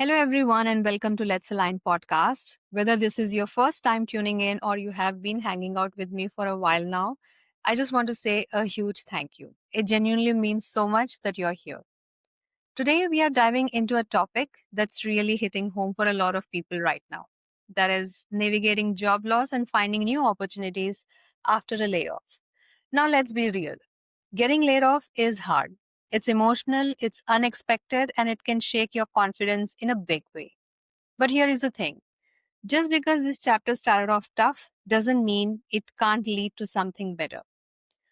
Hello, everyone, and welcome to Let's Align podcast. Whether this is your first time tuning in or you have been hanging out with me for a while now, I just want to say a huge thank you. It genuinely means so much that you're here. Today, we are diving into a topic that's really hitting home for a lot of people right now. That is navigating job loss and finding new opportunities after a layoff. Now, let's be real. Getting laid off is hard. It's emotional, it's unexpected, and it can shake your confidence in a big way. But here is the thing, just because this chapter started off tough doesn't mean it can't lead to something better.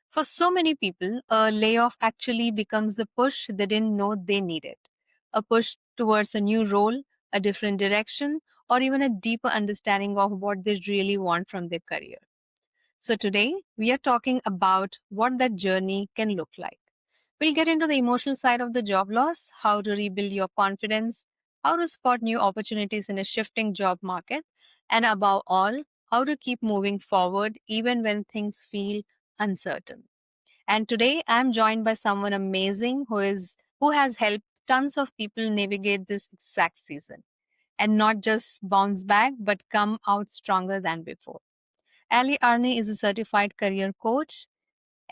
For so many people, a layoff actually becomes the push they didn't know they needed, a push towards a new role, a different direction, or even a deeper understanding of what they really want from their career. So today, we are talking about what that journey can look like. We'll get into the emotional side of the job loss, how to rebuild your confidence, how to spot new opportunities in a shifting job market, and above all, how to keep moving forward even when things feel uncertain. And today I'm joined by someone amazing who has helped tons of people navigate this exact season and not just bounce back but come out stronger than before. Ali Arney is a certified career coach,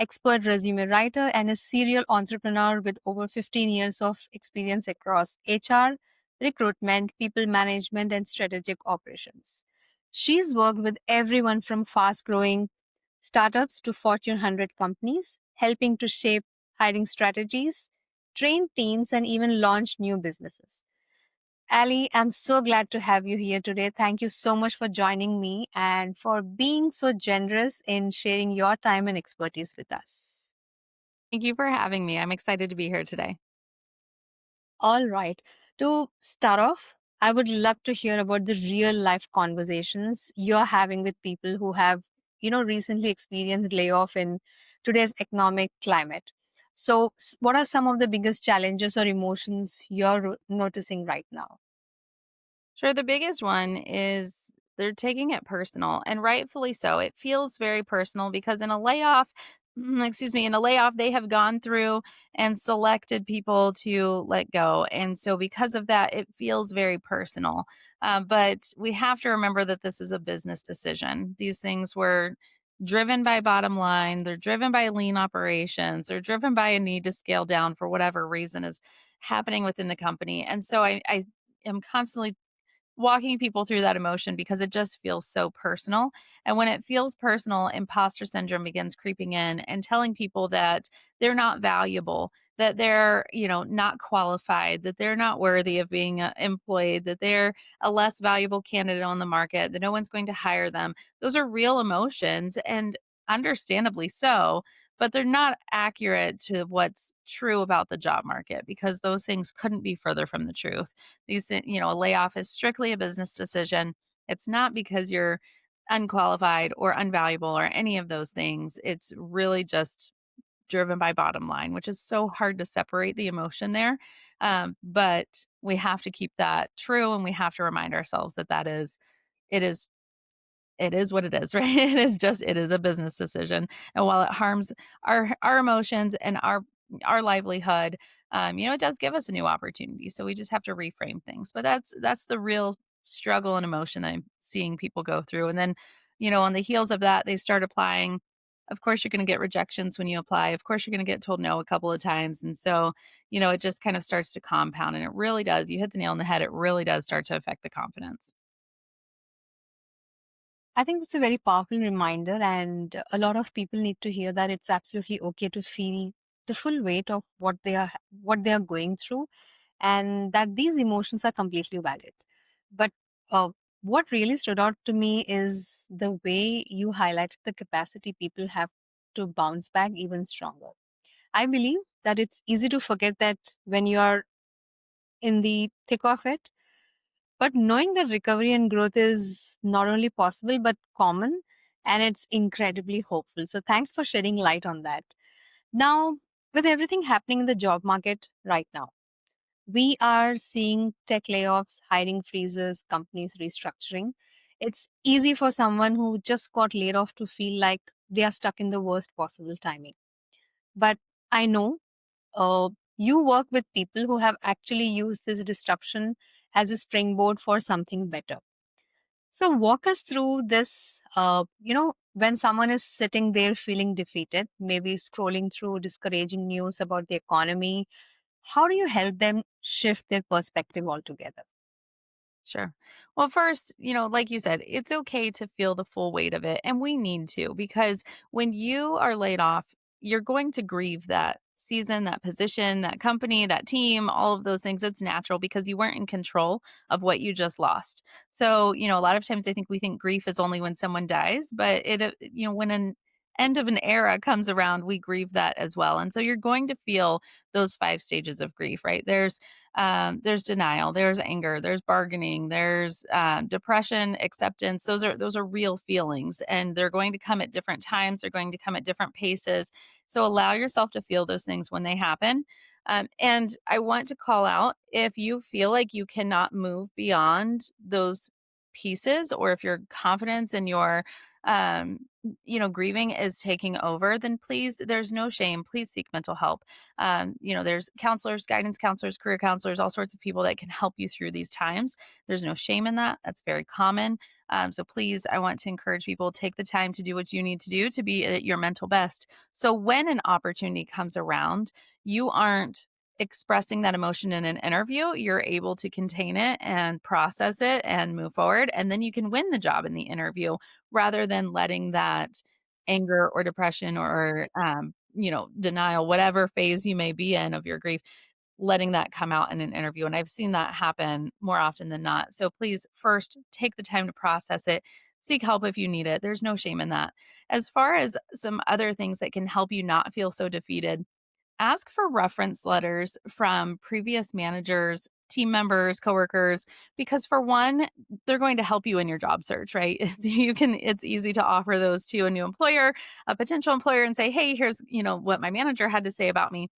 expert resume writer, and a serial entrepreneur with over 15 years of experience across HR, recruitment, people management, and strategic operations. She's worked with everyone from fast growing startups to Fortune 100 companies, helping to shape hiring strategies, train teams, and even launch new businesses. Ali, I'm so glad to have you here today. Thank you so much for joining me and for being so generous in sharing your time and expertise with us. Thank you for having me. I'm excited to be here today. All right. To start off, I would love to hear about the real life conversations you're having with people who have, recently experienced layoff in today's economic climate. So, what are some of the biggest challenges or emotions you're noticing right now? Sure, the biggest one is they're taking it personal, and rightfully so. It feels very personal because in a layoff, they have gone through and selected people to let go. And so, because of that, it feels very personal. But we have to remember that this is a business decision. These things were driven by bottom line, they're driven by lean operations, they're driven by a need to scale down for whatever reason is happening within the company. And so, I am constantly walking people through that emotion because it just feels so personal. And when it feels personal, imposter syndrome begins creeping in and telling people that they're not valuable, that they're, not qualified, that they're not worthy of being employed, that they're a less valuable candidate on the market, that no one's going to hire them. Those are real emotions and understandably so, but they're not accurate to what's true about the job market because those things couldn't be further from the truth. A layoff is strictly a business decision. It's not because you're unqualified or unvaluable or any of those things. It's really just driven by bottom line, which is so hard to separate the emotion there. But we have to keep that true, and we have to remind ourselves that it is it is what it is, right? It is a business decision. And while it harms our emotions and our livelihood, it does give us a new opportunity. So we just have to reframe things. But that's the real struggle and emotion that I'm seeing people go through. And then, on the heels of that, they start applying. Of course, you're going to get rejections when you apply. Of course, you're going to get told no a couple of times. And so, it just kind of starts to compound. And it really does. You hit the nail on the head. It really does start to affect the confidence. I think it's a very powerful reminder, and a lot of people need to hear that it's absolutely okay to feel the full weight of what they are going through, and that these emotions are completely valid. But uh, what really stood out to me is the way you highlighted the capacity people have to bounce back even stronger. I believe that it's easy to forget that when you are in the thick of it, but knowing that recovery and growth is not only possible but common, and it's incredibly hopeful. So thanks for shedding light on that. Now, with everything happening in the job market right now, we are seeing tech layoffs, hiring freezes, companies restructuring. It's easy for someone who just got laid off to feel like they are stuck in the worst possible timing. But I know you work with people who have actually used this disruption as a springboard for something better. So, walk us through this. When someone is sitting there feeling defeated, maybe scrolling through discouraging news about the economy, how do you help them shift their perspective altogether? Sure. Well, first, like you said, it's okay to feel the full weight of it. And we need to, because when you are laid off, you're going to grieve that season, that position, that company, that team, all of those things. It's natural because you weren't in control of what you just lost. So, a lot of times I think we think grief is only when someone dies, but when an end of an era comes around, we grieve that as well. And so you're going to feel those five stages of grief, right? There's denial, there's anger, there's bargaining, there's depression, acceptance. Those are real feelings, and they're going to come at different times. They're going to come at different paces. So allow yourself to feel those things when they happen. And I want to call out, if you feel like you cannot move beyond those pieces, or if your confidence and your um, grieving is taking over, then please, there's no shame. Please seek mental help. There's counselors, guidance counselors, career counselors, all sorts of people that can help you through these times. There's no shame in that. That's very common. So please, I want to encourage people, take the time to do what you need to do to be at your mental best. So when an opportunity comes around, you aren't expressing that emotion in an interview. You're able to contain it and process it and move forward. And then you can win the job in the interview, rather than letting that anger or depression or denial, whatever phase you may be in of your grief, letting that come out in an interview. And I've seen that happen more often than not. So please, first, take the time to process it. Seek help if you need it. There's no shame in that. As far as some other things that can help you not feel so defeated, ask for reference letters from previous managers, team members, coworkers, because for one, they're going to help you in your job search, right? It's easy to offer those to a new employer, a potential employer, and say, "Hey, here's, what my manager had to say about me,"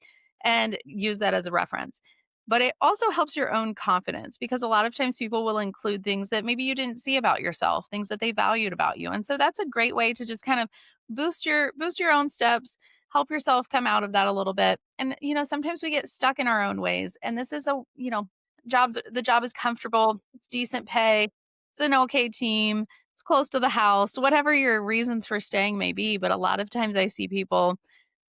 and use that as a reference. But it also helps your own confidence, because a lot of times people will include things that maybe you didn't see about yourself, things that they valued about you. And so that's a great way to just kind of boost your own steps, help yourself come out of that a little bit. And sometimes we get stuck in our own ways. And this is the job is comfortable, it's decent pay, it's an okay team, it's close to the house, whatever your reasons for staying may be. But a lot of times I see people,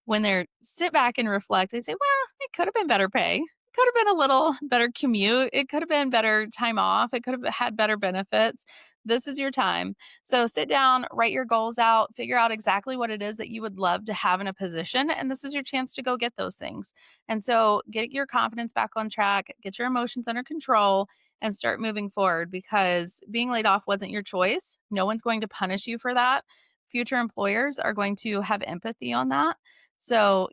when they're sit back and reflect, they say, "Well, it could have been better pay. It could have been a little better commute. It could have been better time off. It could have had better benefits." This is your time. So sit down, write your goals out, figure out exactly what it is that you would love to have in a position, and this is your chance to go get those things. And so get your confidence back on track, get your emotions under control, and start moving forward, because being laid off wasn't your choice. No one's going to punish you for that. Future employers are going to have empathy on that. So,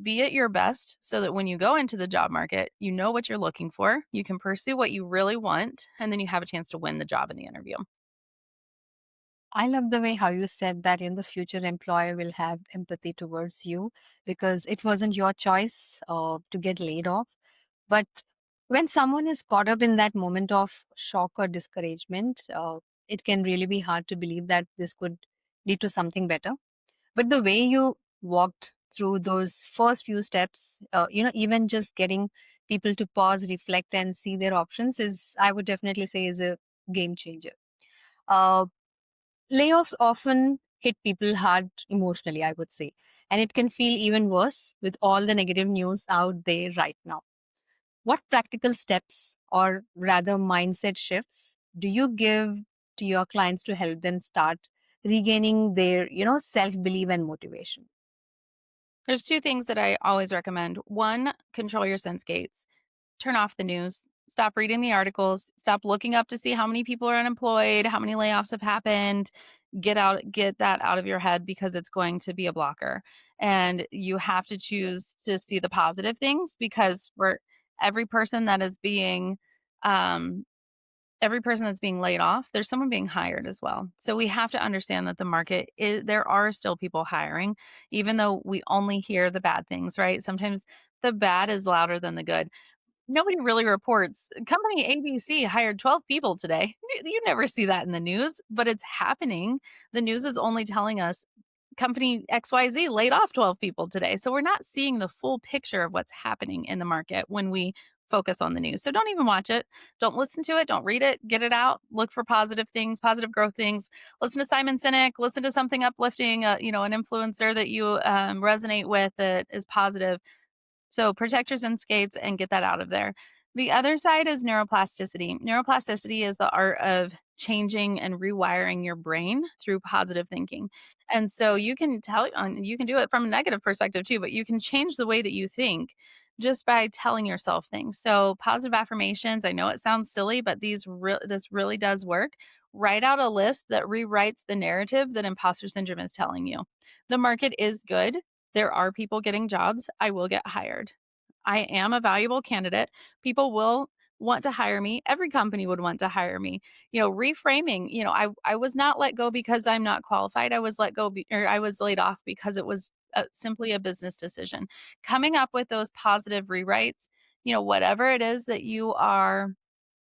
be at your best so that when you go into the job market, you know what you're looking for, you can pursue what you really want, and then you have a chance to win the job in the interview. I love the way how you said that in the future employer will have empathy towards you because it wasn't your choice to get laid off. But when someone is caught up in that moment of shock or discouragement, it can really be hard to believe that this could lead to something better. But the way you walked through those first few steps, even just getting people to pause, reflect, and see their options is, I would definitely say, is a game changer. Uh, Layoffs often hit people hard emotionally, I would say, and it can feel even worse with all the negative news out there right now. What practical steps, or rather mindset shifts, do you give to your clients to help them start regaining their, self-belief and motivation? There's two things that I always recommend. One, control your sense gates. Turn off the news. Stop reading the articles. Stop looking up to see how many people are unemployed, how many layoffs have happened. Get that out of your head, because it's going to be a blocker. And you have to choose to see the positive things, because for every person that is being um every person that's being laid off, there's someone being hired as well. So we have to understand that the market is, there are still people hiring, even though we only hear the bad things, right? Sometimes the bad is louder than the good. Nobody really reports company ABC hired 12 people today. You never see that in the news, but it's happening. The news is only telling us company XYZ laid off 12 people today. So we're not seeing the full picture of what's happening in the market when we focus on the news. So don't even watch it. Don't listen to it. Don't read it. Get it out. Look for positive things, positive growth things. Listen to Simon Sinek. Listen to something uplifting. An influencer that you resonate with that is positive. So protect your sin skates and get that out of there. The other side is neuroplasticity. Neuroplasticity is the art of changing and rewiring your brain through positive thinking. And so you can do it from a negative perspective too, but you can change the way that you think just by telling yourself things. So positive affirmations, I know it sounds silly, but this really does work. Write out a list that rewrites the narrative that imposter syndrome is telling you. The market is good. There are people getting jobs. I will get hired. I am a valuable candidate. People will want to hire me. Every company would want to hire me. Reframing, I was not let go because I'm not qualified. I was laid off because it was simply a business decision. Coming up with those positive rewrites, whatever it is that you are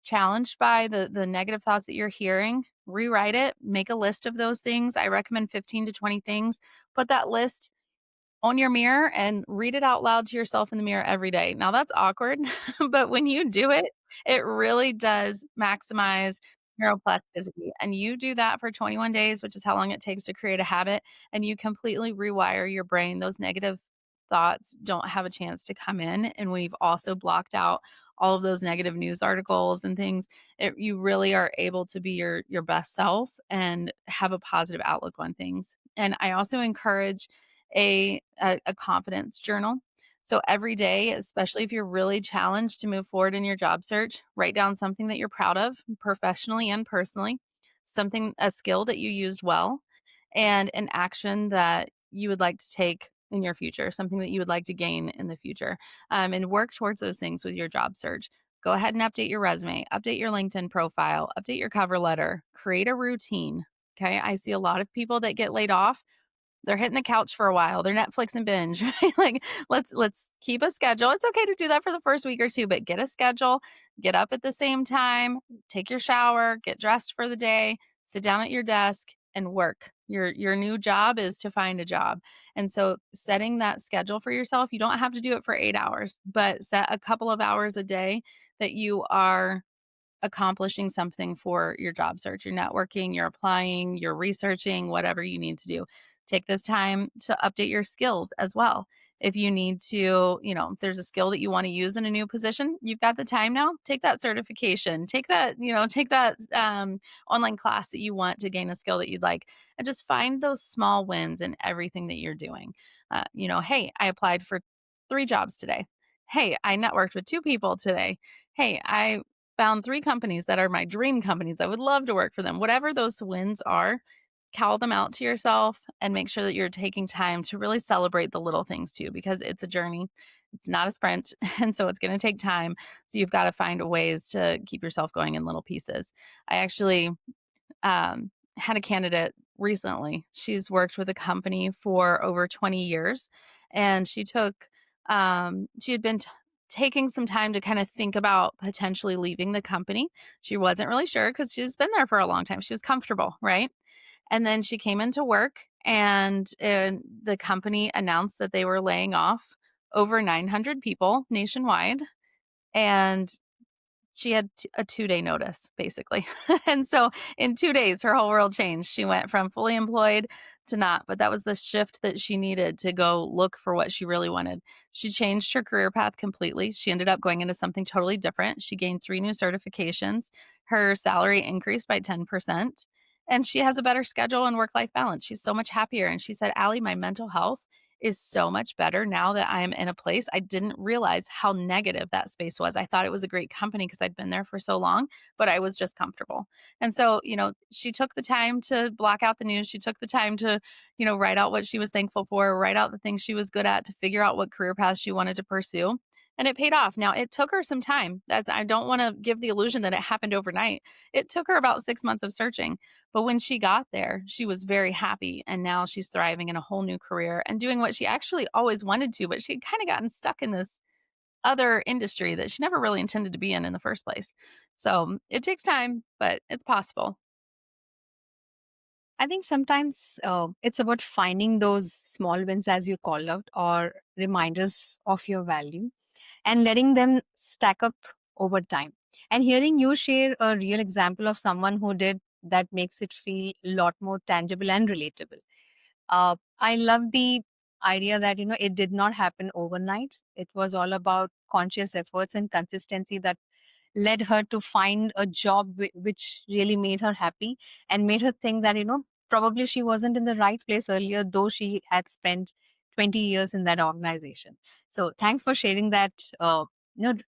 challenged by, the negative thoughts that you're hearing, rewrite it, make a list of those things. I recommend 15 to 20 things. Put that list on your mirror and read it out loud to yourself in the mirror every day. Now that's awkward, but when you do it, it really does maximize neuroplasticity. And you do that for 21 days, which is how long it takes to create a habit, and you completely rewire your brain. Those negative thoughts don't have a chance to come in. And we've also blocked out all of those negative news articles and things. You really are able to be your best self and have a positive outlook on things. And I also encourage a confidence journal. So every day, especially if you're really challenged to move forward in your job search, write down something that you're proud of professionally and personally, a skill that you used well, and an action that you would like to take in your future, something that you would like to gain in the future, and work towards those things with your job search. Go ahead and update your resume, update your LinkedIn profile, update your cover letter, create a routine. Okay. I see a lot of people that get laid off, they're hitting the couch for a while. They're Netflix and binge, right? Like, let's keep a schedule. It's okay to do that for the first week or 2, but get a schedule, get up at the same time, take your shower, get dressed for the day, sit down at your desk and work. Your new job is to find a job. And so setting that schedule for yourself, you don't have to do it for 8 hours, but set a couple of hours a day that you are accomplishing something for your job search. You're networking, you're applying, you're researching, whatever you need to do. Take this time to update your skills as well. If you need to, if there's a skill that you want to use in a new position, you've got the time now. Take that certification. Take that online class that you want to gain a skill that you'd like, and just find those small wins in everything that you're doing. Hey, I applied for 3 jobs today. Hey, I networked with 2 people today. Hey, I found 3 companies that are my dream companies. I would love to work for them. Whatever those wins are, call them out to yourself and make sure that you're taking time to really celebrate the little things too, because it's a journey. It's not a sprint. And so it's going to take time. So you've got to find ways to keep yourself going in little pieces. I actually had a candidate recently. She's worked with a company for over 20 years, and she had been taking some time to kind of think about potentially leaving the company. She wasn't really sure because she's been there for a long time. She was comfortable, right? And then she came into work, and the company announced that they were laying off over 900 people nationwide. And she had a 2-day notice, basically. And so in 2 days, her whole world changed. She went from fully employed to not, but that was the shift that she needed to go look for what she really wanted. She changed her career path completely. She ended up going into something totally different. She gained 3 new certifications. Her salary increased by 10%, and she has a better schedule and work-life balance. She's so much happier. And she said, "Allie, my mental health is so much better now that I'm in a place." I didn't realize how negative that space was. I thought it was a great company because I'd been there for so long, but I was just comfortable. And so, she took the time to block out the news. She took the time to, write out what she was thankful for, write out the things she was good at, to figure out what career path she wanted to pursue. And it paid off. Now, it took her some time. I don't want to give the illusion that it happened overnight. It took her about 6 months of searching. But when she got there, she was very happy, and now she's thriving in a whole new career and doing what she actually always wanted to, but she'd kind of gotten stuck in this other industry that she never really intended to be in the first place. So it takes time, but it's possible. I think sometimes it's about finding those small wins, as you call out, or reminders of your value. and letting them stack up over time. And hearing you share a real example of someone who did that makes it feel a lot more tangible and relatable. I love the idea that, it did not happen overnight. It was all about conscious efforts and consistency that led her to find a job which really made her happy and made her think that, probably she wasn't in the right place earlier, though she had spent 20 years in that organization. So thanks for sharing that,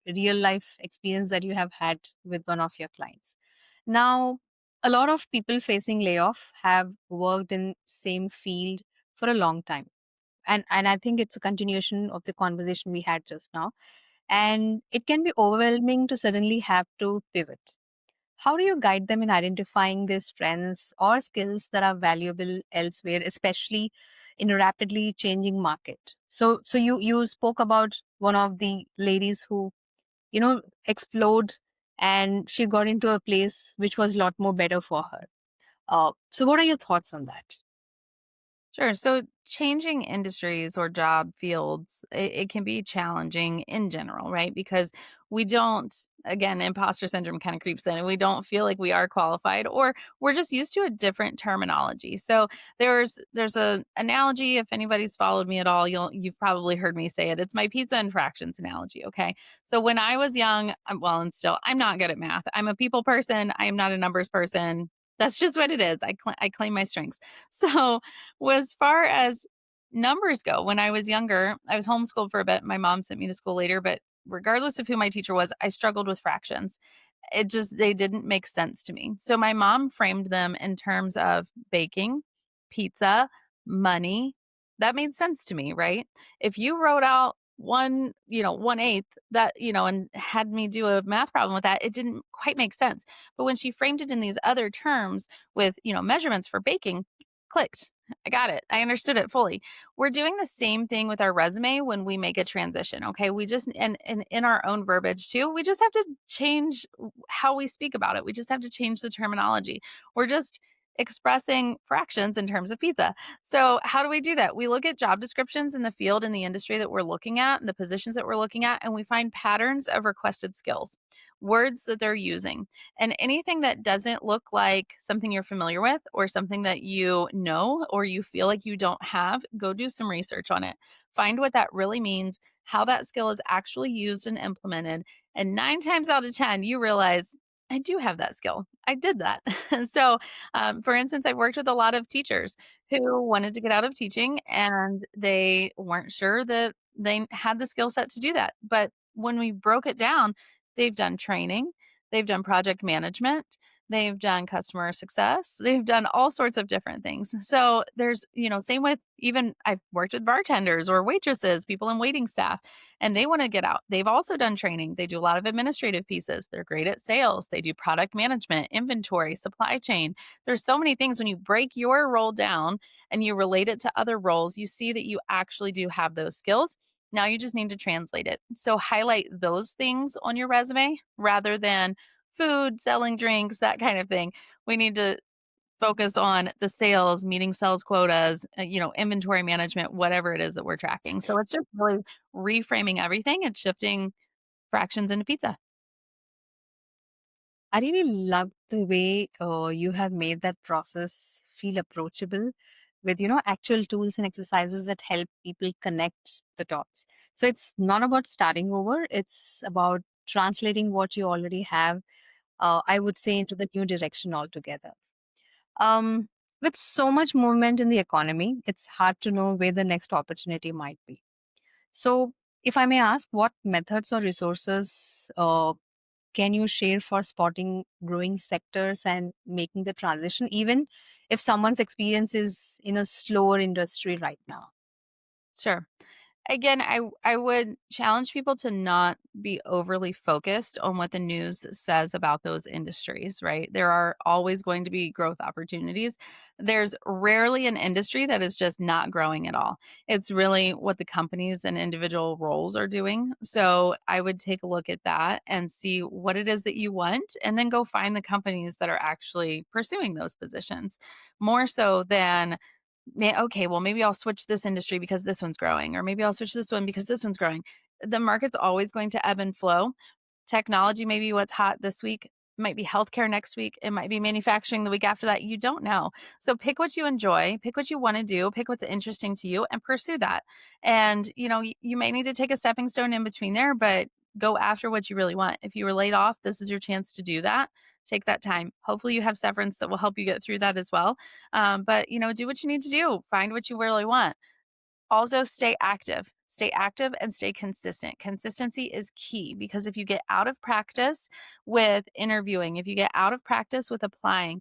real life experience that you have had with one of your clients. Now, a lot of people facing layoff have worked in same field for a long time. And I think it's a continuation of the conversation we had just now. And it can be overwhelming to suddenly have to pivot. How do you guide them in identifying their strengths or skills that are valuable elsewhere, especially in a rapidly changing market? So you spoke about one of the ladies who, explode, and she got into a place which was a lot more better for her. So what are your thoughts on that? Sure. So changing industries or job fields, it can be challenging in general, right? Because we don't, again, imposter syndrome kind of creeps in and we don't feel like we are qualified or we're just used to a different terminology. So there's a analogy, if anybody's followed me at all, you've probably heard me say it. It's my pizza and fractions analogy. Okay. So when I was young, well, and still, I'm not good at math. I'm a people person. I am not a numbers person. That's just what it is. I claim my strengths. So well, as far as numbers go, when I was younger, I was homeschooled for a bit. My mom sent me to school later, but regardless of who my teacher was, I struggled with fractions. It just they didn't make sense to me. So my mom framed them in terms of baking, pizza, money. That made sense to me, right? If you wrote out one eighth that, and had me do a math problem with that, it didn't quite make sense. But when she framed it in these other terms with, measurements for baking, clicked. I got it. I understood it fully. We're doing the same thing with our resume when we make a transition. Okay. We just, and in our own verbiage too, we just have to change how we speak about it. We just have to change the terminology. We're just expressing fractions in terms of pizza. So, how do we do that? We look at job descriptions in the field and the industry that we're looking at, and the positions that we're looking at, and we find patterns of requested skills, words that they're using. And anything that doesn't look like something you're familiar with or something that you know or you feel like you don't have, go do some research on it. Find what that really means, how that skill is actually used and implemented. And 9 times out of 10, you realize, I do have that skill. I did that. So, for instance, I've worked with a lot of teachers who wanted to get out of teaching and they weren't sure that they had the skill set to do that. But when we broke it down, they've done training, they've done project management, they've done customer success, they've done all sorts of different things. So there's, same with even I've worked with bartenders or waitresses, people in waiting staff, and they want to get out. They've also done training. They do a lot of administrative pieces. They're great at sales. They do product management, inventory, supply chain. There's so many things when you break your role down and you relate it to other roles, you see that you actually do have those skills. Now you just need to translate it. So highlight those things on your resume rather than food, selling drinks, that kind of thing. We need to focus on the sales, meeting sales quotas, inventory management, whatever it is that we're tracking. So it's just really reframing everything and shifting fractions into pizza. I really love the way you have made that process feel approachable with, actual tools and exercises that help people connect the dots. So it's not about starting over, it's about translating what you already have, I would say, into the new direction altogether. Um, with so much movement in the economy, it's hard to know where the next opportunity might be. So, if I may ask, what methods or resources can you share for spotting growing sectors and making the transition, even if someone's experience is in a slower industry right now? Sure. Again, I would challenge people to not be overly focused on what the news says about those industries, right? There are always going to be growth opportunities. There's rarely an industry that is just not growing at all. It's really what the companies and individual roles are doing. So I would take a look at that and see what it is that you want, and then go find the companies that are actually pursuing those positions more so than okay, well, maybe I'll switch this industry because this one's growing, or maybe I'll switch this one because this one's growing. the market's always going to ebb and flow. Technology may be what's hot this week, it might be healthcare next week, it might be manufacturing the week after that, you don't know. So pick what you enjoy, pick what you wanna do, pick what's interesting to you, and pursue that. And, you may need to take a stepping stone in between there, but go after what you really want. If you were laid off, this is your chance to do that. Take that time. Hopefully, you have severance that will help you get through that as well. But, do what you need to do, find what you really want. Also, stay active. Stay active and stay consistent. Consistency is key because if you get out of practice with interviewing, if you get out of practice with applying,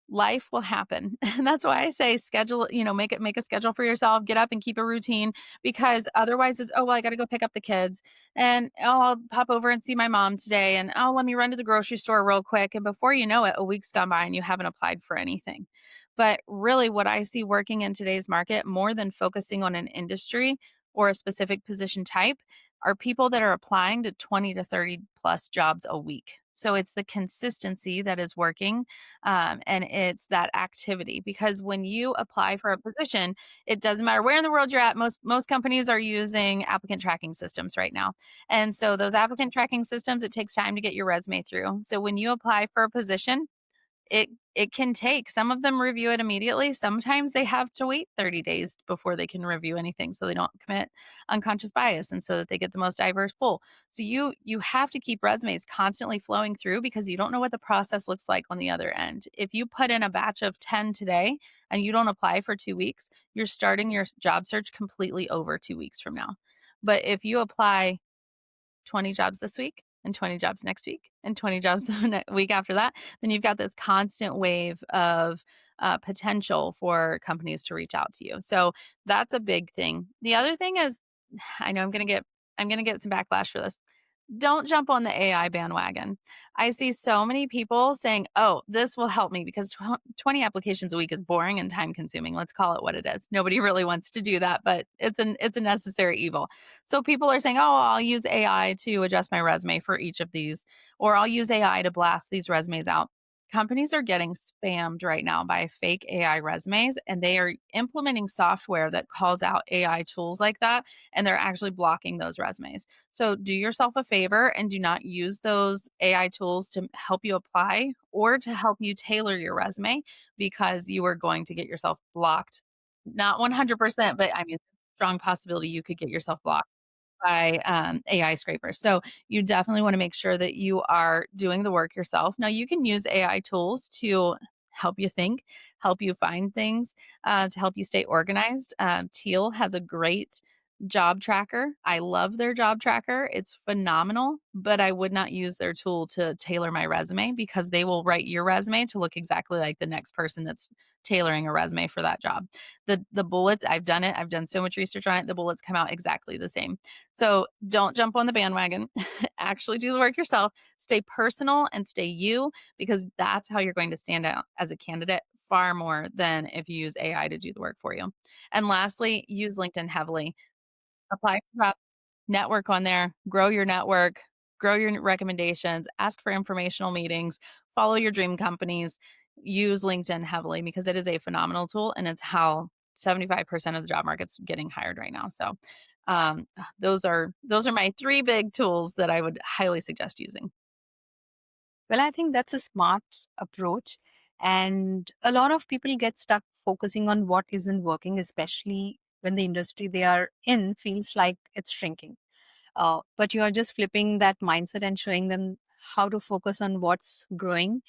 life will happen. And that's why I say schedule, make a schedule for yourself, get up and keep a routine because otherwise it's, oh, well, I got to go pick up the kids and oh, I'll pop over and see my mom today and oh, let me run to the grocery store real quick. And before you know it, a week's gone by and you haven't applied for anything. But really, what I see working in today's market more than focusing on an industry or a specific position type are people that are applying to 20 to 30 plus jobs a week. So it's the consistency that is working and it's that activity because when you apply for a position, it doesn't matter where in the world you're at. Most companies are using applicant tracking systems right now, and so those applicant tracking systems, it takes time to get your resume through. So when you apply for a position, it can take some of them review it immediately. Sometimes they have to wait 30 days before they can review anything so they don't commit unconscious bias and so that they get the most diverse pool. So you have to keep resumes constantly flowing through because you don't know what the process looks like on the other end. If you put in a batch of 10 today and you don't apply for 2 weeks, you're starting your job search completely over 2 weeks from now. But if you apply 20 jobs this week and 20 jobs next week and 20 jobs the week after that, then you've got this constant wave of potential for companies to reach out to you. So that's a big thing. The other thing is, I know I'm going to get some backlash for this. Don't jump on the AI bandwagon. I see so many people saying, "Oh, this will help me because 20 applications a week is boring and time consuming." Let's call it what it is. Nobody really wants to do that, but it's a necessary evil. So people are saying, "Oh, I'll use AI to adjust my resume for each of these, or I'll use AI to blast these resumes out." Companies are getting spammed right now by fake AI resumes, and they are implementing software that calls out AI tools like that, and they're actually blocking those resumes. So do yourself a favor and do not use those AI tools to help you apply or to help you tailor your resume because you are going to get yourself blocked. Not 100%, but I mean, strong possibility you could get yourself blocked by AI scrapers. So you definitely want to make sure that you are doing the work yourself. Now, you can use AI tools to help you think, help you find things, to help you stay organized. Teal has a great job tracker. I love their job tracker. It's phenomenal, but I would not use their tool to tailor my resume because they will write your resume to look exactly like the next person that's tailoring a resume for that job. The bullets, I've done it. I've done so much research on it. The bullets come out exactly the same. So don't jump on the bandwagon. Actually do the work yourself. Stay personal and stay you because that's how you're going to stand out as a candidate far more than if you use AI to do the work for you. And lastly, use LinkedIn heavily. Apply for jobs, network on there, grow your network, grow your recommendations, ask for informational meetings, follow your dream companies, use LinkedIn heavily because it is a phenomenal tool and it's how 75% of the job market's getting hired right now. So, those are my 3 big tools that I would highly suggest using. Well, I think that's a smart approach. And a lot of people get stuck focusing on what isn't working, especially when the industry they are in feels like it's shrinking. But you are just flipping that mindset and showing them how to focus on what's growing.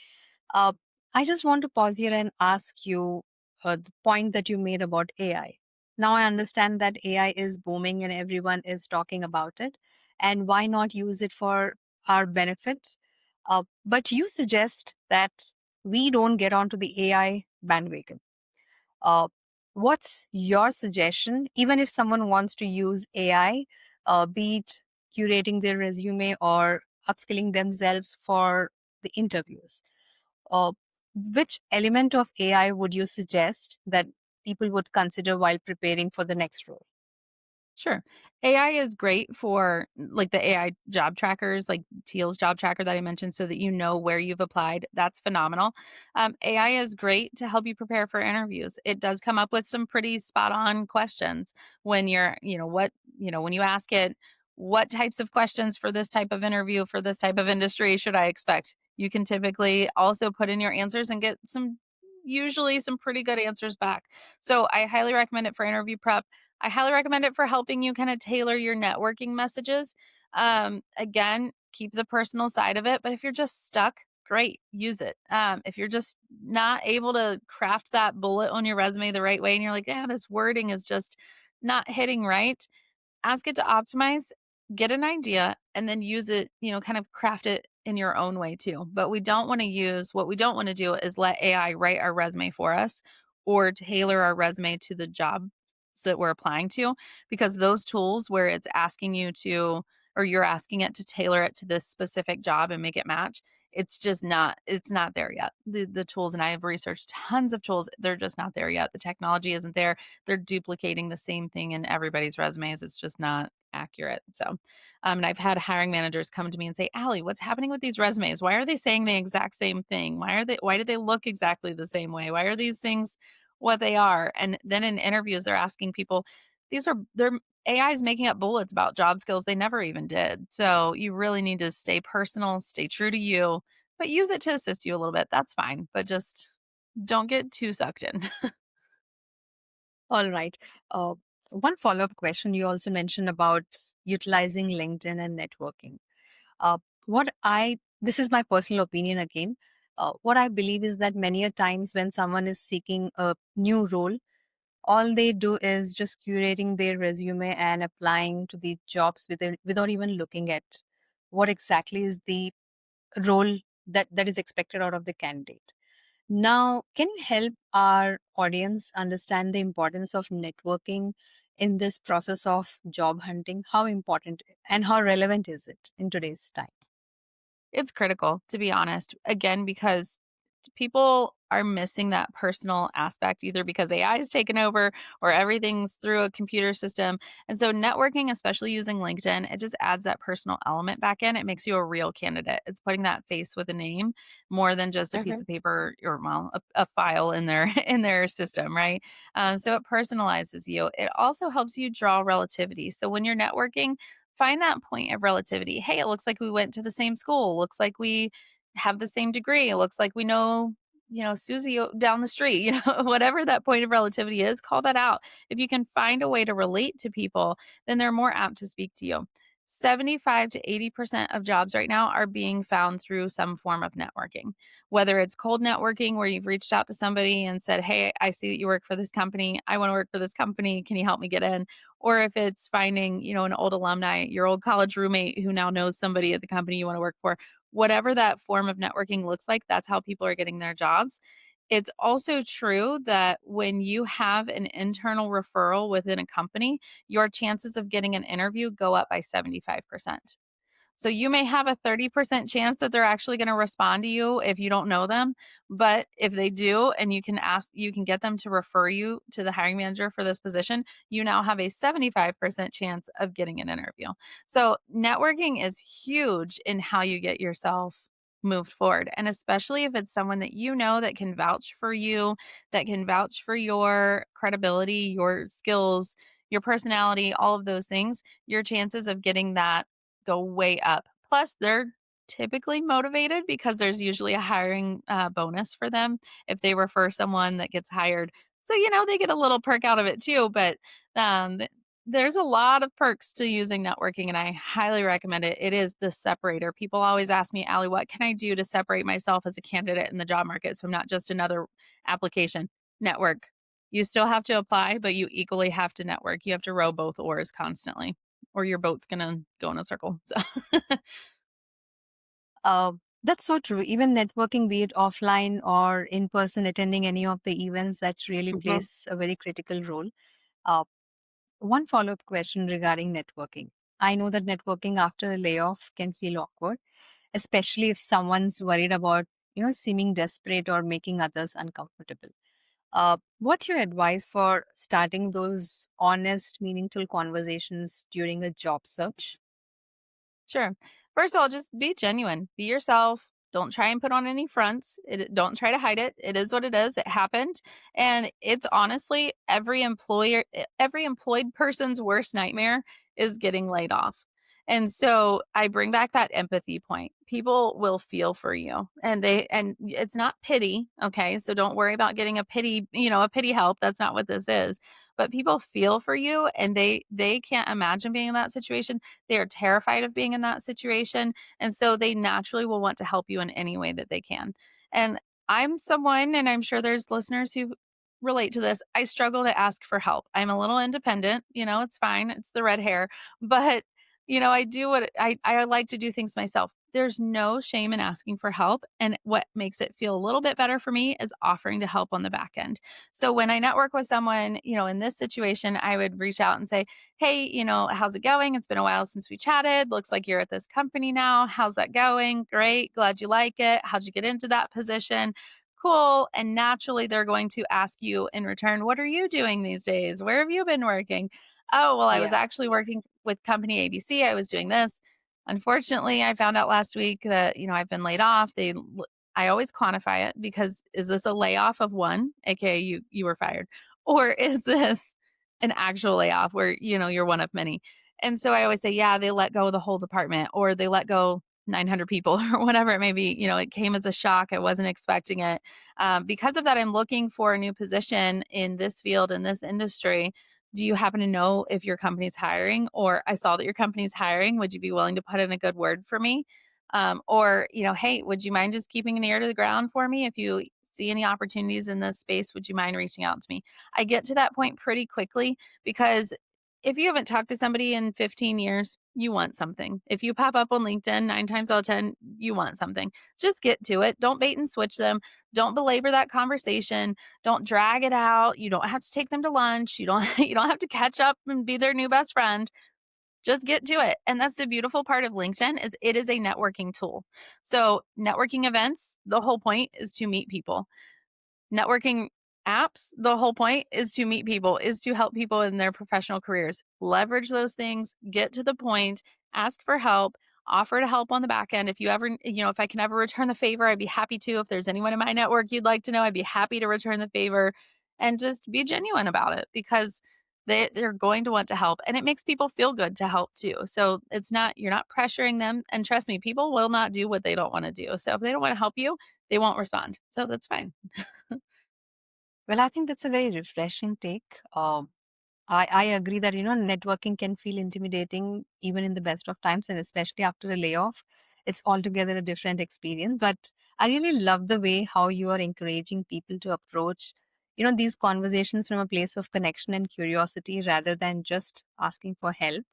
Uh, I just want to pause here and ask you the point that you made about AI. Now I understand that AI is booming and everyone is talking about it. And why not use it for our benefit? But you suggest that we don't get onto the AI bandwagon. Uh, what's your suggestion, even if someone wants to use AI, be it curating their resume or upskilling themselves for the interviews? Uh, which element of AI would you suggest that people would consider while preparing for the next role? Sure. AI is great for like the AI job trackers, like Teal's job tracker that I mentioned, so that you know where you've applied. That's phenomenal. AI is great to help you prepare for interviews. It does come up with some pretty spot on questions when you're, when you ask it, what types of questions for this type of interview, for this type of industry should I expect? You can typically also put in your answers and get usually some pretty good answers back. So I highly recommend it for interview prep. I highly recommend it for helping you kind of tailor your networking messages. Again, keep the personal side of it, but if you're just stuck, great, use it. If you're just not able to craft that bullet on your resume the right way and you're like, yeah, this wording is just not hitting right, ask it to optimize, get an idea, and then use it, kind of craft it in your own way too. But what we don't want to do is let AI write our resume for us or tailor our resume to the job that we're applying to, because those tools where it's asking you to, or you're asking it to tailor it to this specific job and make it match, it's not there yet. The tools, and I have researched tons of tools, they're just not there yet. The technology isn't there. They're duplicating the same thing in everybody's resumes. It's just not accurate. So, and I've had hiring managers come to me and say, Allie, what's happening with these resumes? Why are they saying the exact same thing? Why do they look exactly the same way? Why are these things what they are? And then in interviews, they're asking people, they're AI is making up bullets about job skills they never even did. So you really need to stay personal, stay true to you, but use it to assist you a little bit. That's fine. But just don't get too sucked in. All right. Uh, One follow up question, you also mentioned about utilizing LinkedIn and networking. What I This is my personal opinion again. What I believe is that many a times when someone is seeking a new role, all they do is just curating their resume and applying to the jobs without even looking at what exactly is the role that is expected out of the candidate. Now, can you help our audience understand the importance of networking in this process of job hunting? How important and how relevant is it in today's time? It's critical, to be honest. Again, because people are missing that personal aspect either because AI is taken over or everything's through a computer system. And so networking, especially using LinkedIn, it just adds that personal element back in. It makes you a real candidate. It's putting that face with a name more than just a piece Mhm. of paper or well, a file in their in their system, right? So it personalizes you. It also helps you draw relativity. So when you're networking, find that point of relativity. Hey, it looks like we went to the same school. Looks like we have the same degree. It looks like we know, Susie down the street, whatever that point of relativity is, call that out. If you can find a way to relate to people, then they're more apt to speak to you. 75 to 80% of jobs right now are being found through some form of networking, whether it's cold networking where you've reached out to somebody and said, hey, I see that you work for this company. I want to work for this company. Can you help me get in? Or if it's finding, an old alumni, your old college roommate who now knows somebody at the company you want to work for. Whatever that form of networking looks like, that's how people are getting their jobs. It's also true that when you have an internal referral within a company, your chances of getting an interview go up by 75%. So you may have a 30% chance that they're actually going to respond to you if you don't know them. But if they do, and you can get them to refer you to the hiring manager for this position, you now have a 75% chance of getting an interview. So networking is huge in how you get yourself moved forward. And especially if it's someone that you know that can vouch for you, that can vouch for your credibility, your skills, your personality, all of those things, your chances of getting that go way up. Plus, they're typically motivated because there's usually a hiring bonus for them if they refer someone that gets hired. So, they get a little perk out of it too. But there's a lot of perks to using networking, and I highly recommend it. It is the separator. People always ask me, Allie, what can I do to separate myself as a candidate in the job market so I'm not just another application? Network. You still have to apply, but you equally have to network. You have to row both oars constantly or your boat's gonna go in a circle. So Uh, that's so true. Even networking, be it offline or in person, attending any of the events, that really Mhm. plays a very critical role. Uh, One follow up question regarding networking. I know that networking after a layoff can feel awkward, especially if someone's worried about, seeming desperate or making others uncomfortable. What's your advice for starting those honest, meaningful conversations during a job search? Sure. First of all, just be genuine. Be yourself. Don't try and put on any fronts. Don't try to hide it. It is what it is. It happened, and it's honestly every employed person's worst nightmare is getting laid off. And so I bring back that empathy point. People will feel for you and it's not pity, okay? So don't worry about getting a pity help. That's not what this is. But people feel for you and they can't imagine being in that situation. They are terrified of being in that situation, and so they naturally will want to help you in any way that they can. And I'm someone, and I'm sure there's listeners who relate to this. I struggle to ask for help. I'm a little independent, it's fine. It's the red hair, but I do what I like to do things myself. There's no shame in asking for help. And what makes it feel a little bit better for me is offering to help on the back end. So when I network with someone, in this situation, I would reach out and say, hey, how's it going? It's been a while since we chatted. Looks like you're at this company now. How's that going? Great. Glad you like it. How'd you get into that position? Cool. And naturally, they're going to ask you in return, what are you doing these days? Where have you been working? Oh, well, I was Yeah. actually working with company ABC. I was doing this. Unfortunately, I found out last week that, I've been laid off. I always quantify it because is this a layoff of one, aka you were fired, or is this an actual layoff where, you're one of many? And so I always say, yeah, they let go of the whole department or they let go 900 people or whatever it may be. It came as a shock. I wasn't expecting it. Because of that, I'm looking for a new position in this field, in this industry. Do you happen to know if your company's hiring? Or I saw that your company's hiring. Would you be willing to put in a good word for me? Or, hey, would you mind just keeping an ear to the ground for me? If you see any opportunities in this space, would you mind reaching out to me? I get to that point pretty quickly because if you haven't talked to somebody in 15 years, you want something. If you pop up on LinkedIn 9 times out of 10, you want something. Just get to it. Don't bait and switch them. Don't belabor that conversation. Don't drag it out. You don't have to take them to lunch. You don't you don't have to catch up and be their new best friend. Just get to it. And that's the beautiful part of LinkedIn is it is a networking tool. So, networking events, the whole point is to meet people. Networking apps, the whole point is to meet people, is to help people in their professional careers. Leverage those things, get to the point, ask for help, offer to help on the back end. If you ever, if I can ever return the favor, I'd be happy to. If there's anyone in my network you'd like to know, I'd be happy to return the favor and just be genuine about it because they're going to want to help and it makes people feel good to help too. So you're not pressuring them. And trust me, people will not do what they don't want to do. So if they don't want to help you, they won't respond. So that's fine. Well, I think that's a very refreshing take. I agree that, networking can feel intimidating even in the best of times and especially after a layoff. It's altogether a different experience. But I really love the way how you are encouraging people to approach, these conversations from a place of connection and curiosity rather than just asking for help.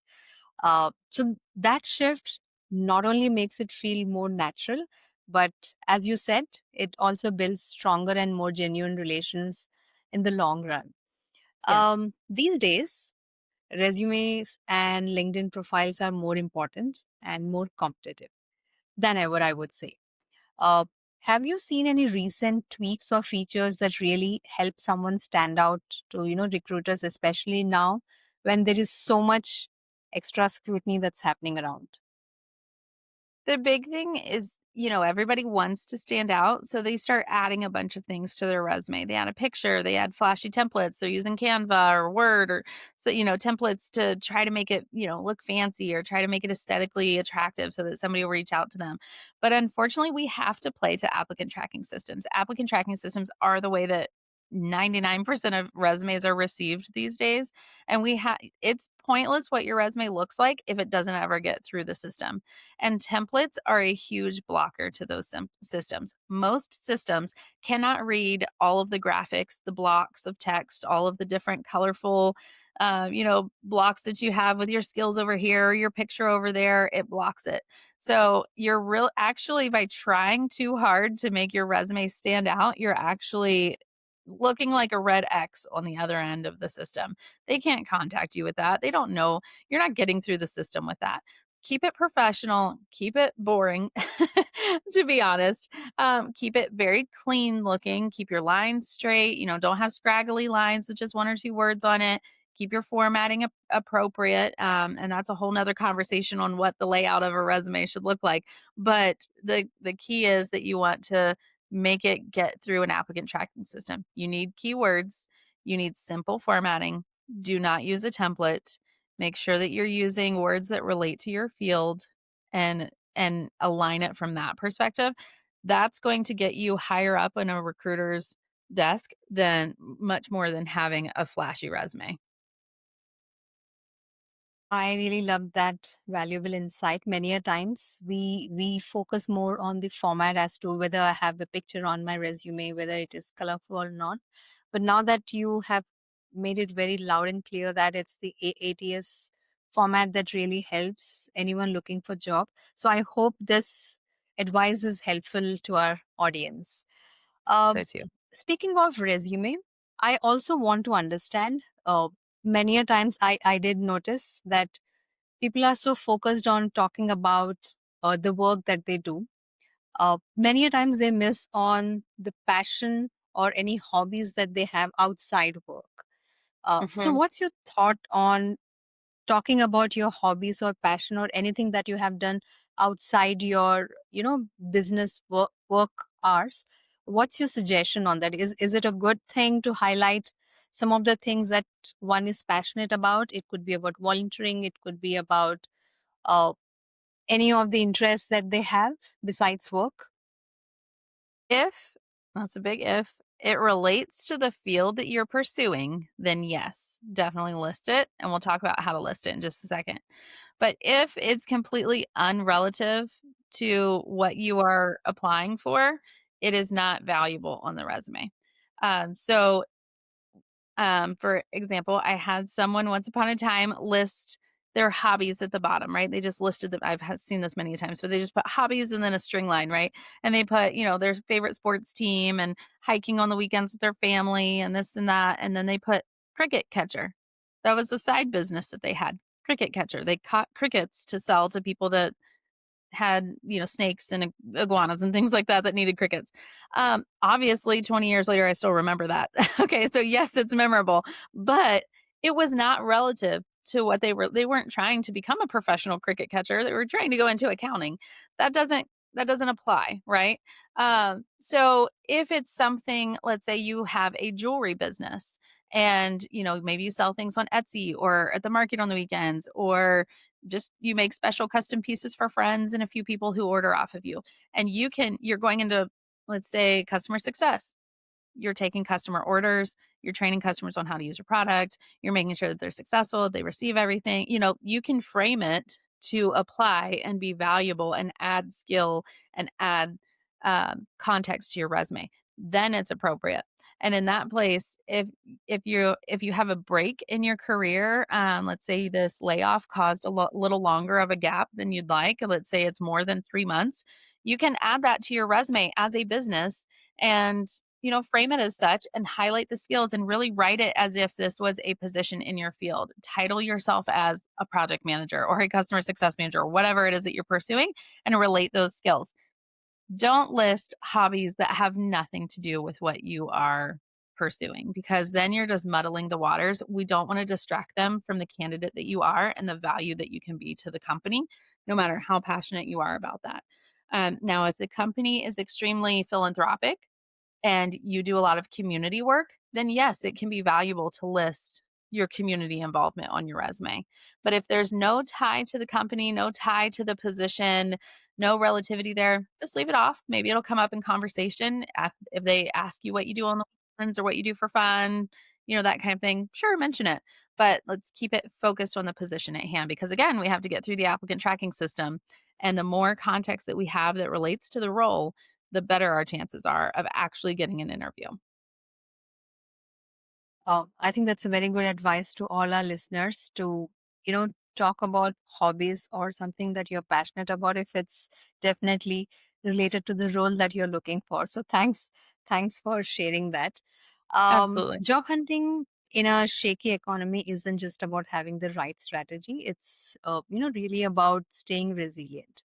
So that shift not only makes it feel more natural, but as you said, it also builds stronger and more genuine relations in the long run. Yes. These days, resumes and LinkedIn profiles are more important and more competitive than ever, I would say. Uh, have you seen any recent tweaks or features that really help someone stand out to, recruiters, especially now when there is so much extra scrutiny that's happening around? The big thing is, everybody wants to stand out, so they start adding a bunch of things to their resume. They add a picture, they add flashy templates, they're using Canva or Word or so, templates to try to make it, look fancy or try to make it aesthetically attractive so that somebody will reach out to them. But unfortunately, we have to play to applicant tracking systems. Applicant tracking systems are the way that 99% of resumes are received these days, and it's pointless what your resume looks like if it doesn't ever get through the system. And templates are a huge blocker to those systems. Most systems cannot read all of the graphics, the blocks of text, all of the different colorful, blocks that you have with your skills over here, your picture over there. It blocks it. So you're real actually by trying too hard to make your resume stand out, you're actually looking like a red X on the other end of the system. They can't contact you with that. They don't know. You're not getting through the system with that. Keep it professional, keep it boring, to be honest. Keep it very clean looking, keep your lines straight, don't have scraggly lines with just one or two words on it. Keep your formatting appropriate. And that's a whole nother conversation on what the layout of a resume should look like. But the key is that you want to make it get through an applicant tracking system. You need keywords, you need simple formatting. Do not use a template. Make sure that you're using words that relate to your field and align it from that perspective. That's going to get you higher up on a recruiter's desk than much more than having a flashy resume. I really love that valuable insight. Many a times we focus more on the format as to whether I have a picture on my resume, whether it is colorful or not. But now that you have made it very loud and clear that it's the ATS format that really helps anyone looking for job. So I hope this advice is helpful to our audience. So Um, too. Speaking of resume, I also want to understand. Many a times I did notice that people are so focused on talking about the work that they do. Many a times they miss on the passion or any hobbies that they have outside work. So, Mhm. what's your thought on talking about your hobbies or passion or anything that you have done outside your business work hours? What's your suggestion on that? Is it a good thing to highlight some of the things that one is passionate about? It could be about volunteering, it could be about uh, any of the interests that they have besides work. If that's a big if, it relates to the field that you're pursuing, then yes, definitely list it, and we'll talk about how to list it in just a second. But if it's completely unrelative to what you are applying for, it is not valuable on the resume. For example, I had someone once upon a time list their hobbies at the bottom, right? They just listed them. Seen this many times, but they just put hobbies and then a string line, right? And they put, their favorite sports team and hiking on the weekends with their family and this and that. And then they put cricket catcher. That was the side business that they had. Cricket catcher. They caught crickets to sell to people that had, snakes and iguanas and things like that that needed crickets. Obviously, 20 years later, I still remember that. Okay, so yes, it's memorable, but it was not relative to what they weren't trying to become a professional cricket catcher. They were trying to go into accounting. That doesn't apply, right? So if it's something, let's say you have a jewelry business and maybe you sell things on Etsy or at the market on the weekends, or just you make special custom pieces for friends and a few people who order off of you. And you're going into, let's say, customer success. You're taking customer orders, you're training customers on how to use your product, you're making sure that they're successful, they receive everything. You can frame it to apply and be valuable and add skill and add context to your resume. Then it's appropriate. And in that place, if you have a break in your career, let's say this layoff caused little longer of a gap than you'd like. Let's say it's more than 3 months. You can add that to your resume as a business and frame it as such and highlight the skills and really write it as if this was a position in your field. Title yourself as a project manager or a customer success manager or whatever it is that you're pursuing and relate those skills. Don't list hobbies that have nothing to do with what you are pursuing because then you're just muddling the waters. We don't want to distract them from the candidate that you are and the value that you can be to the company, no matter how passionate you are about that. Now, if the company is extremely philanthropic, and you do a lot of community work, then yes, it can be valuable to list your community involvement on your resume. But if there's no tie to the company, no tie to the position, no relativity there, just leave it off. Maybe it'll come up in conversation if they ask you what you do on the weekends or what you do for fun, that kind of thing. Sure, mention it. But let's keep it focused on the position at hand because, again, we have to get through the applicant tracking system. And the more context that we have that relates to the role, the better our chances are of actually getting an interview. I think that's a very good advice to all our listeners to, talk about hobbies or something that you're passionate about if it's definitely related to the role that you're looking for. So thanks for sharing that. Absolutely. Job hunting in a shaky economy isn't just about having the right strategy. It's, really about staying resilient.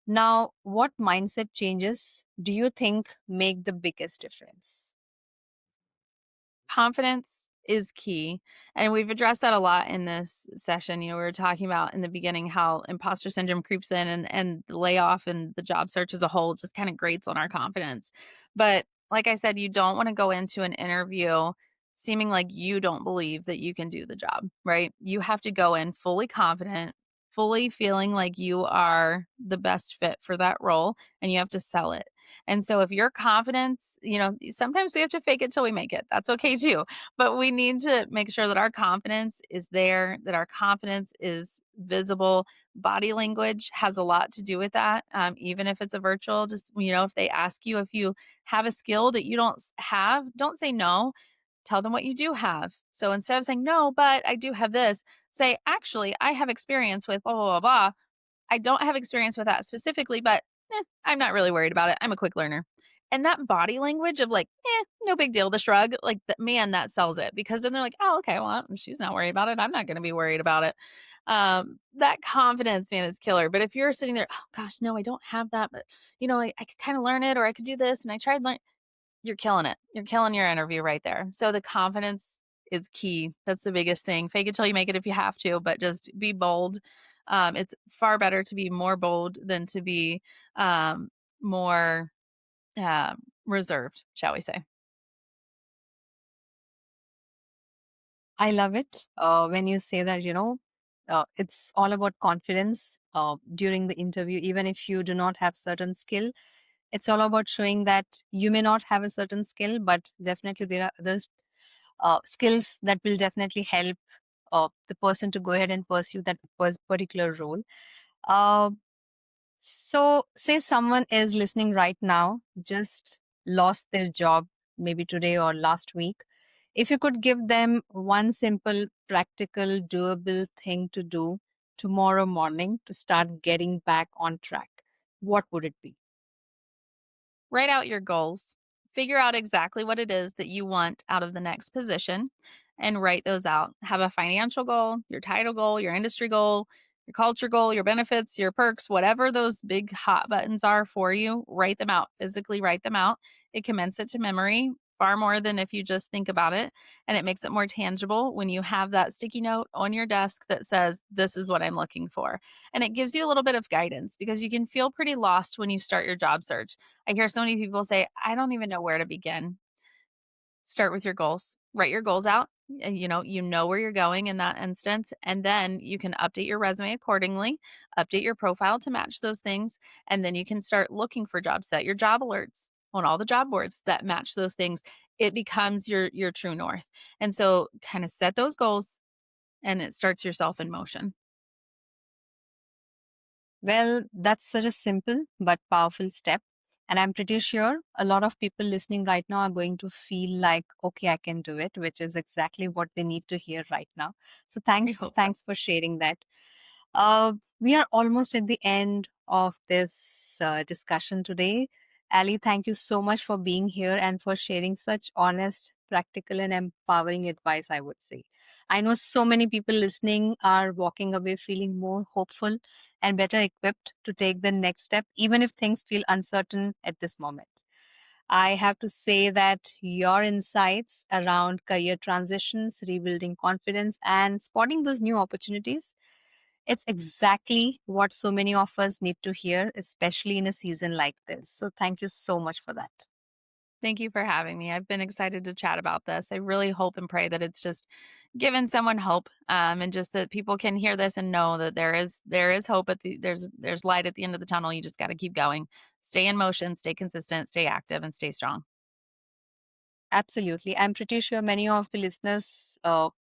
Now, what mindset changes do you think make the biggest difference? Confidence is key. And we've addressed that a lot in this session. We were talking about in the beginning how imposter syndrome creeps in and the layoff and the job search as a whole just kind of grates on our confidence. But like I said, you don't want to go into an interview seeming like you don't believe that you can do the job, right? You have to go in fully confident, fully feeling like you are the best fit for that role, and you have to sell it. And so if your confidence, sometimes we have to fake it till we make it. That's okay too. But we need to make sure that our confidence is there, that our confidence is visible. Body language has a lot to do with that. Even if it's a virtual, just, if they ask you if you have a skill that you don't have, don't say no. Tell them what you do have. So instead of saying, no, but I do have this, say, actually, I have experience with blah, blah, blah, blah. I don't have experience with that specifically, but I'm not really worried about it. I'm a quick learner. And that body language of like, no big deal, the shrug, like, man, that sells it because then they're like, oh, okay, well, she's not worried about it. I'm not going to be worried about it. That confidence, man, is killer. But if you're sitting there, oh gosh, no, I don't have that, but I could kind of learn it or I could do this. And I tried learn, you're killing it. You're killing your interview right there. So the confidence is key. That's the biggest thing. Fake it till you make it if you have to, but just be bold. It's far better to be more bold than to be more reserved, shall we say. I love it when you say that, it's all about confidence during the interview, even if you do not have certain skill. It's all about showing that you may not have a certain skill, but definitely there are others skills that will definitely help the person to go ahead and pursue that particular role. Uh, so, say someone is listening right now, just lost their job maybe today or last week. If you could give them one simple, practical, doable thing to do tomorrow morning to start getting back on track, what would it be? Write out your goals. Figure out exactly what it is that you want out of the next position and write those out. Have a financial goal, your title goal, your industry goal, your culture goal, your benefits, your perks, whatever those big hot buttons are for you, write them out. Physically write them out. It commits it to memory far more than if you just think about it. And it makes it more tangible when you have that sticky note on your desk that says, this is what I'm looking for. And it gives you a little bit of guidance because you can feel pretty lost when you start your job search. I hear so many people say, I don't even know where to begin. Start with your goals. Write your goals out. And you know where you're going in that instance. And then you can update your resume accordingly, update your profile to match those things. And then you can start looking for jobs, set your job alerts on all the job boards that match those things. It becomes your true north. And so kind of set those goals and it starts yourself in motion. Well, that's such a simple but powerful step. And I'm pretty sure a lot of people listening right now are going to feel like, okay, I can do it, which is exactly what they need to hear right now. So I thanks, hope so. thanks for sharing that. We are almost at the end of this discussion today. Ali, thank you so much for being here and for sharing such honest, practical, and empowering advice, I would say. I know so many people listening are walking away feeling more hopeful and better equipped to take the next step, even if things feel uncertain at this moment. I have to say that your insights around career transitions, rebuilding confidence, and spotting those new opportunities, it's exactly what so many of us need to hear, especially in a season like this. So, thank you so much for that. Thank you for having me. I've been excited to chat about this. I really hope and pray that it's just given someone hope, and just that people can hear this and know that there is hope there's light at the end of the tunnel. You just got to keep going, stay in motion, stay consistent, stay active, and stay strong. Absolutely. I'm pretty sure many of the listeners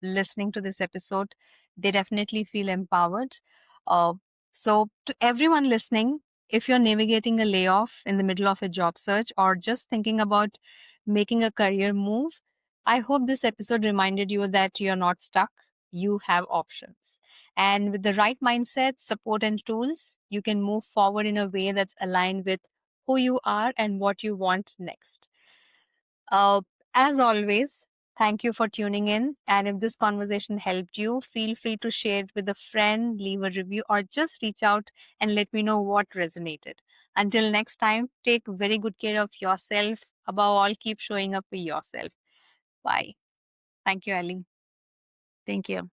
listening to this episode, they definitely feel empowered. Uh, so, to everyone listening, if you're navigating a layoff in the middle of a job search or just thinking about making a career move, I hope this episode reminded you that you're not stuck. You have options. And with the right mindset, support, and tools, you can move forward in a way that's aligned with who you are and what you want next. Uh, as always, thank you for tuning in. And if this conversation helped you, feel free to share it with a friend, leave a review, or just reach out and let me know what resonated. Until next time, take very good care of yourself. Above all, keep showing up for yourself. Bye. Thank you, Ali. Thank you.